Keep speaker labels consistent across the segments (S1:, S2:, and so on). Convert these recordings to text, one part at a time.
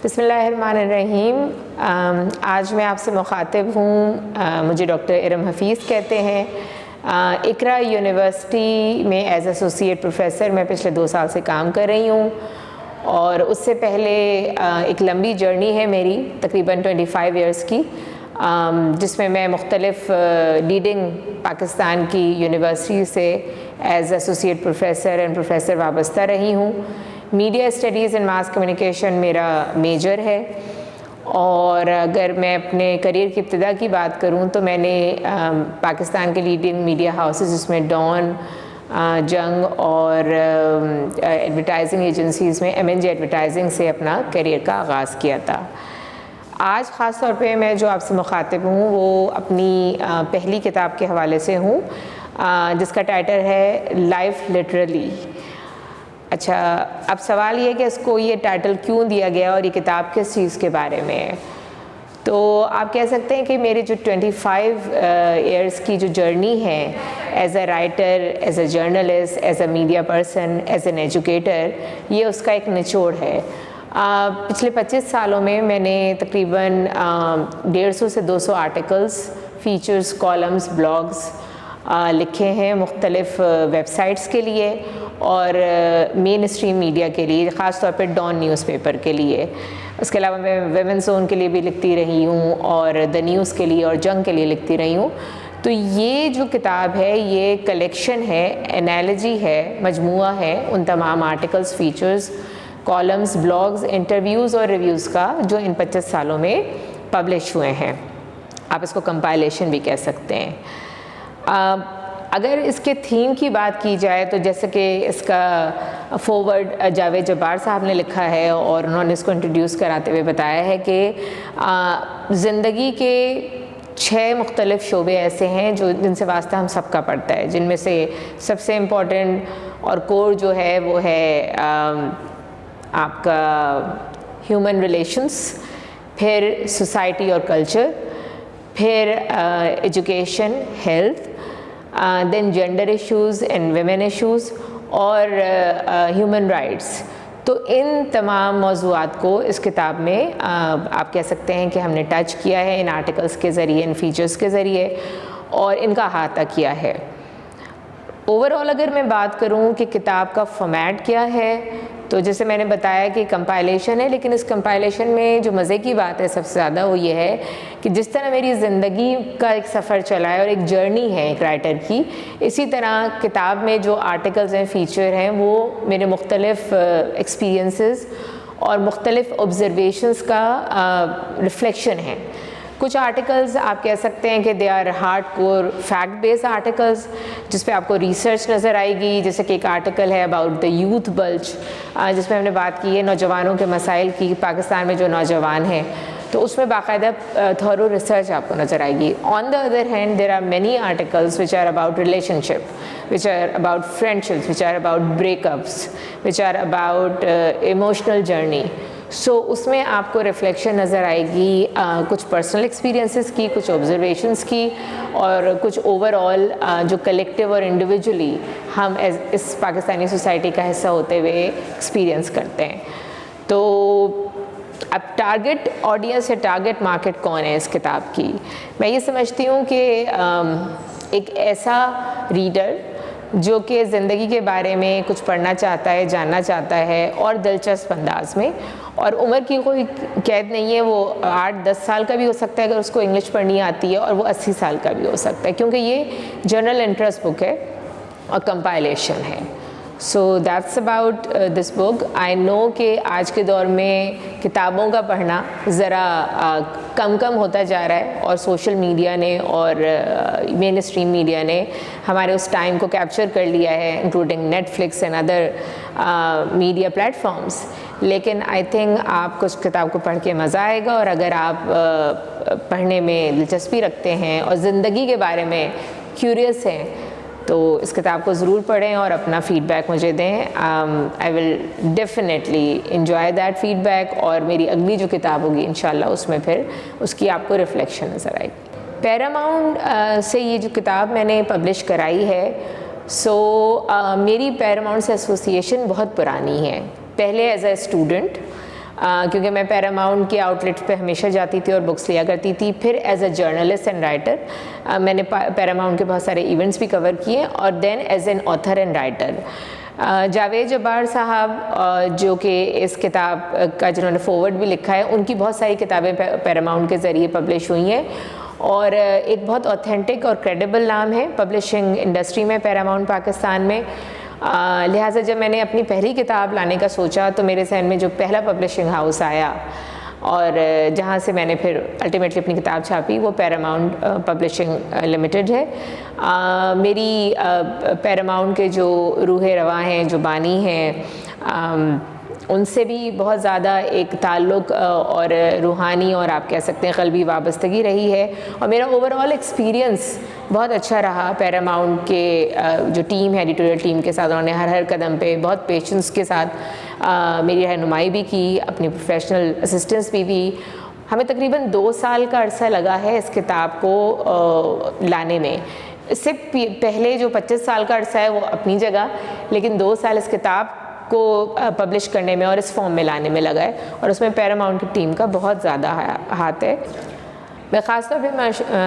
S1: بسم اللہ الرحمن الرحیم. آج میں آپ سے مخاطب ہوں. مجھے ڈاکٹر ارم حفیظ کہتے ہیں. اقرا یونیورسٹی میں ایز ایسوسیٹ پروفیسر میں پچھلے 2 سال سے کام کر رہی ہوں، اور اس سے پہلے ایک لمبی جرنی ہے میری تقریباً 25 ایئرس کی، جس میں میں مختلف لیڈنگ پاکستان کی یونیورسٹی سے as associate professor and professor وابستہ رہی ہوں. Media studies and mass communication میرا میجر ہے، اور اگر میں اپنے کریئر کی ابتدا کی بات کروں تو میں نے پاکستان کے لیڈنگ میڈیا ہاؤسز جس میں ڈان، جنگ اور ایڈورٹائزنگ ایجنسیز میں MNJ ایڈورٹائزنگ سے اپنا کریئر کا آغاز کیا تھا. آج خاص طور پہ میں جو آپ سے مخاطب ہوں وہ اپنی پہلی کتاب کے حوالے سے ہوں، جس کا ٹائٹل ہے لائف لٹرلی. اچھا، اب سوال یہ ہے کہ اس کو یہ ٹائٹل کیوں دیا گیا اور یہ کتاب کس چیز کے بارے میں ہے. تو آپ کہہ سکتے ہیں کہ میرے جو 25 ایئرس کی جو جرنی ہے as a writer, as a journalist, as a media person, as an educator, یہ اس کا ایک نچوڑ ہے. پچھلے 25 سالوں میں نے تقریباً 150 سے 200 آرٹیکلس، فیچرز، کالمز، بلاگز لکھے ہیں مختلف ویب سائٹس کے لیے اور مین اسٹریم میڈیا کے لیے، خاص طور پہ ڈان نیوز پیپر کے لیے. اس کے علاوہ میں ویمن زون کے لیے بھی لکھتی رہی ہوں، اور دا نیوز کے لیے اور جنگ کے لیے لکھتی رہی ہوں. تو یہ جو کتاب ہے یہ کلیکشن ہے، انالوجی ہے، مجموعہ ہے ان تمام articles, features, columns, blogs, interviews اور ریویوز کا جو ان 25 سالوں میں پبلش ہوئے ہیں. آپ اس کو کمپائلیشن بھی کہہ سکتے ہیں. اگر اس کے تھیم کی بات کی جائے تو جیسے کہ اس کا فورورڈ جاوید جبار صاحب نے لکھا ہے، اور انہوں نے اس کو انٹروڈیوس کراتے ہوئے بتایا ہے کہ زندگی کے 6 مختلف شعبے ایسے ہیں جن سے واسطہ ہم سب کا پڑتا ہے، جن میں سے سب سے امپورٹنٹ اور کور جو ہے وہ ہے آپ کا ہیومن ریلیشنس، پھر سوسائٹی اور کلچر، پھر education, health, then gender issues and women issues, اور ہیومن رائٹس. تو ان تمام موضوعات کو اس کتاب میں آپ کہہ سکتے ہیں کہ ہم نے ٹچ کیا ہے ان آرٹیکلس کے ذریعے، ان فیچرز کے ذریعے، اور ان کا احاطہ کیا ہے. اوور آل اگر میں بات کروں کہ کتاب کا فارمیٹ کیا ہے، تو جیسے میں نے بتایا کہ کمپائلیشن ہے، لیکن اس کمپائلیشن میں جو مزے کی بات ہے سب سے زیادہ وہ یہ ہے کہ جس طرح میری زندگی کا ایک سفر چلا ہے اور ایک جرنی ہے ایک رائٹر کی، اسی طرح کتاب میں جو آرٹیکلز ہیں، فیچر ہیں، وہ میرے مختلف ایکسپیرینسز اور مختلف آبزرویشنز کا ریفلیکشن ہے. کچھ آرٹیکلز آپ کہہ سکتے ہیں کہ they are hardcore fact based articles, جس پہ آپ کو ریسرچ نظر آئے گی. جیسے کہ ایک آرٹیکل ہے اباؤٹ دا یوتھ بلج، جس میں ہم نے بات کی ہے نوجوانوں کے مسائل کی، پاکستان میں جو نوجوان ہیں، تو اس میں باقاعدہ تھورو ریسرچ آپ کو نظر آئے گی. On the other hand there are many articles which are about relationship, which are about friendships, which are about breakups, which are about emotional journey. So اس میں آپ کو ریفلیکشن نظر آئے گی کچھ پرسنل ایکسپیرینسز کی، کچھ آبزرویشنس کی، اور کچھ اوور آل جو کلیکٹیو اور انڈیویجولی ہم اس پاکستانی سوسائٹی کا حصہ ہوتے ہوئے ایکسپیرینس کرتے ہیں. تو اب ٹارگٹ آڈینس یا ٹارگٹ مارکیٹ کون ہے اس کتاب کی؟ میں یہ سمجھتی ہوں کہ ایک ایسا ریڈر جو کہ زندگی کے بارے میں کچھ پڑھنا چاہتا ہے، جاننا چاہتا ہے، اور دلچسپ انداز میں، اور عمر کی کوئی قید نہیں ہے، وہ 8-10 سال کا بھی ہو سکتا ہے اگر اس کو انگلش پڑھنی آتی ہے، اور وہ 80 سال کا بھی ہو سکتا ہے، کیونکہ یہ جنرل انٹرسٹ بک ہے اور کمپائلیشن ہے. سو دیٹس اباؤٹ دس بک. آئی نو کہ آج کے دور میں کتابوں کا پڑھنا ذرا کم ہوتا جا رہا ہے، اور سوشل میڈیا نے اور مین اسٹریم میڈیا نے ہمارے اس ٹائم کو کیپچر کر لیا ہے، including Netflix and other media platforms. لیکن آئی تھنک آپ کو اس کتاب کو پڑھ کے مزہ آئے گا، اور اگر آپ پڑھنے میں دلچسپی رکھتے ہیں اور زندگی کے بارے میں کیوریس ہیں تو اس کتاب کو ضرور پڑھیں اور اپنا فیڈ بیک مجھے دیں. I will definitely enjoy that feedback, اور میری اگلی جو کتاب ہوگی انشاءاللہ اس میں پھر اس کی آپ کو ریفلیکشن نظر آئے گی. پیراماؤنٹ سے یہ جو کتاب میں نے پبلش کرائی ہے، میری پیراماؤنٹ سے ایسوسیشن بہت پرانی ہے. پہلے ایز اے اسٹوڈنٹ کیونکہ میں پیراماؤنٹ کے آؤٹلیٹ پہ ہمیشہ جاتی تھی اور بکس لیا کرتی تھی. پھر as a journalist and writer میں نے پیراماؤنٹ کے بہت سارے ایونٹس بھی کور کیے, اور then as an author and writer. Javed Jabbar sahab جو کہ اس کتاب کا جنہوں نے فورورڈ بھی لکھا ہے, ان کی بہت ساری کتابیں پیراماؤنٹ کے ذریعے پبلش ہوئی ہیں, اور ایک بہت اوتھینٹک اور کریڈیبل نام ہے پبلشنگ انڈسٹری میں پیراماؤنٹ پاکستان میں. لہٰذا جب میں نے اپنی پہلی کتاب لانے کا سوچا تو میرے ذہن میں جو پہلا پبلشنگ ہاؤس آیا اور جہاں سے میں نے پھر الٹیمیٹلی اپنی کتاب چھاپی وہ پیراماؤنٹ پبلشنگ لمیٹڈ ہے. میری پیراماؤنٹ کے جو روح رواں ہیں, جو بانی ہیں, ان سے بھی بہت زیادہ ایک تعلق اور روحانی اور آپ کہہ سکتے ہیں قلبی وابستگی رہی ہے, اور میرا اوور آل ایکسپیرینس بہت اچھا رہا. پیراماؤنٹ کے جو ٹیم ہے, ایڈیٹوریل ٹیم کے ساتھ, انہوں نے ہر قدم پہ بہت پیشنس کے ساتھ میری رہنمائی بھی کی, اپنی پروفیشنل اسسٹنس بھی دی. ہمیں تقریباً 2 سال کا عرصہ لگا ہے اس کتاب کو لانے میں. اس سے پہلے جو 25 سال کا عرصہ ہے وہ اپنی جگہ, لیکن 2 سال اس کتاب کو پبلش کرنے میں اور اس فارم میں لانے میں لگا ہے, اور اس میں پیراماؤنٹ کی ٹیم کا بہت زیادہ ہاتھ ہے. میں خاص طور پہ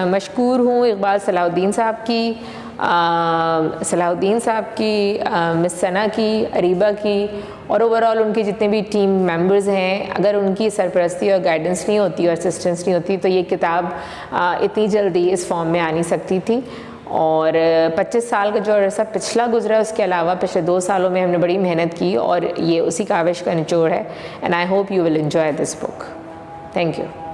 S1: مشکور ہوں اقبال صلاح الدین صاحب کی, مس ثنا کی, اریبہ کی, اور اوور آل ان کے جتنے بھی ٹیم ممبرز ہیں. اگر ان کی سرپرستی اور گائیڈنس نہیں ہوتی اور اسسٹنس نہیں ہوتی تو یہ کتاب اتنی جلدی اس فارم میں آ نہیں سکتی تھی. اور 25 سال کا جو عرصہ پچھلا گزرا, اس کے علاوہ پچھلے 2 سالوں میں ہم نے بڑی محنت کی, اور یہ اسی کاوش کا نچوڑ ہے. And I hope you will enjoy this book. Thank you.